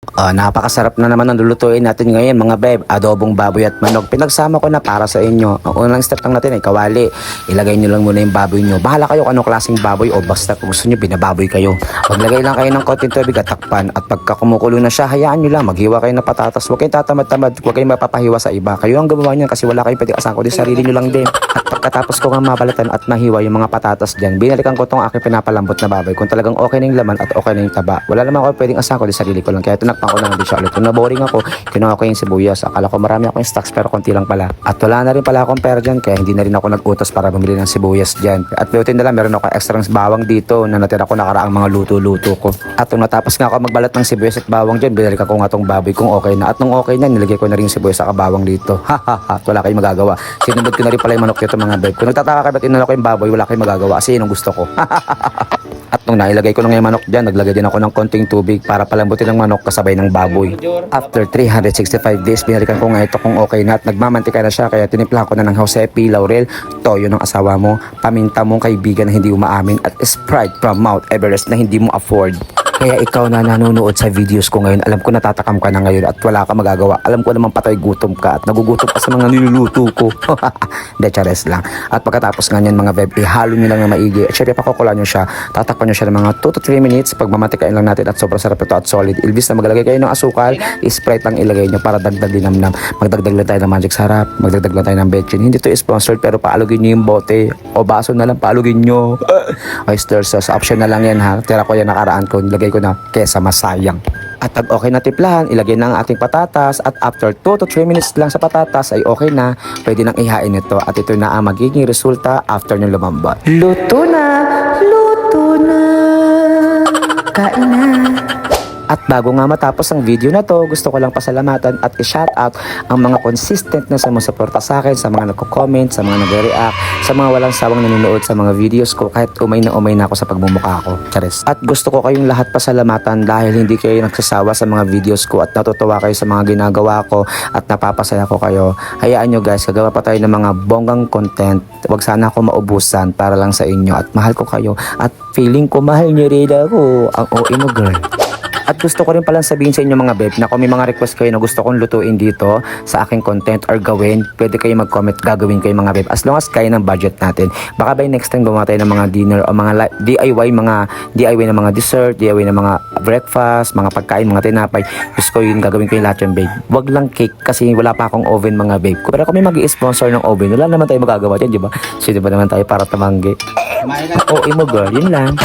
Napakasarap na naman ang lulutuin natin ngayon mga beb. Adobong baboy at manok. Pinagsama ko na para sa inyo. Ang unang step lang natin ay kawali. Ilagay nyo lang muna yung baboy nyo. Bahala kayo kung anong klaseng baboy o basta kung gusto nyo binababoy kayo. Maglagay lang kayo ng konting tubig at takpan. At pagka kumukulo na siya, hayaan nyo lang. Maghiwa kayo ng patatas. Huwag kayong tatamad-tamad. Huwag kayong mapapahiwa sa iba. Kayo ang gumawa niyan kasi wala kayong pwede asang kundi sarili nyo lang din. At pagkatapos ko nga mabalatan at mahiwa yung mga patatas dyan, binalikan ko tong aking pinapalambot na baboy. Kung talagang okay na yung laman at okay na yung taba. Wala naman ako pwedeng asang kundi sarili ko lang. Kaya tinakpan ko lang din siya ulit. Kung naboring ako, kinuha ko yung sibuyas. Akala ko marami ako yung stocks pero konti lang pala. At wala na rin pala akong pera dyan kaya hindi na rin ako nag-utos para bumili ng sibuyas dyan. At buti na lang meron ako extra bawang dito na natira ko nakaraang mga luto-luto ko. At nung natapos nga ako magbalat ng sibuyas at bawang dyan, binalik ko nga tong baboy kung okay na. At nung okay na, nilagay ko na rin yung sibuyas at bawang dito. Wala kayong magagawa. Sinubod ko na rin pala yung manok dito mga beb. Kung nagtataka kayo ba't inunok ko yung baboy, wala kayong magagawa kasi yun ang gusto ko. At nung nailagay ko na yung manok dyan, naglagay din ako ng konting tubig para palambutin ng manok kasabay ng baboy. After 365 days, binalikan ko nga ito kung okay na at nagmamantika na siya kaya tinimplahan ko na ng Josepi, Laurel, toyo ng asawa mo, paminta mong kaibigan na hindi umaamin at Sprite from Mount Everest na hindi mo afford. Kaya ikaw na nanonood sa videos ko ngayon, alam ko natatakam ka na ngayon at wala ka magagawa. Alam ko naman patay gutom ka at nagugutom ka sa mga niluluto ko. De chares lang. At pagkatapos nga niyan mga beb, ihalo nyo lang na maigi. At syempre pakukulan nyo siya. Tatakpan nyo siya ng mga 2 to 3 minutes. Pagmamatikain lang natin at sobrang sarap ito at solid. Ilbis na maglagay kayo ng asukal, Sprite lang ilagay nyo para dagdag linamnam. Magdagdag lang tayo ng magic sarap. Magdagdag lang tayo ng betchin. Hindi to sponsored pero paalugin nyo yung bote. O baso na lang paalugin nyo. Oyster sauce. Option na lang yan ha. Tira ko yan nakaraan ko. Nilagay ko na kesa masayang. At pag okay na tiplahan, ilagay na ang ating patatas at after 2 to 3 minutes lang sa patatas ay okay na, pwede nang ihain ito at ito na ang magiging resulta after nyo lumambat. Luto na! Luto na! Kain na! At bago nga matapos ang video na to, gusto ko lang pasalamatan at i-shoutout ang mga consistent na sumusuporta sa akin, sa mga nagko-comment, sa mga nagre-react, sa mga walang sawang nanonood sa mga videos ko kahit umay na ako sa pagmumukha ko. Charis. At gusto ko kayong lahat pasalamatan dahil hindi kayo nagsasawa sa mga videos ko at natutuwa kayo sa mga ginagawa ko at napapasaya ko kayo. Hayaan nyo guys, gagawa pa tayo ng mga bonggang content. Huwag sana ako maubusan para lang sa inyo at mahal ko kayo at feeling ko mahal nyo rin ako. Ang OA mo girl. At gusto ko rin palang sabihin sa inyo mga beb na kung may mga request kayo na gusto kong lutuin dito sa aking content or gawin, pwede kayo mag-comment, gagawin kayo mga beb as long as kaya ng budget natin. Baka by next time gumawa tayo ng mga dinner o mga DIY na mga dessert, DIY na mga breakfast, mga pagkain, mga tinapay. Gusto ko yun, gagawin ko yung lahat yung babe. Wag lang cake kasi wala pa akong oven mga babe. Pero kung may mag-i-sponsor ng oven, wala naman tayo magagawa dyan, di ba? So di ba naman tayo para tumanggi? Oo, mo girl, yun lang.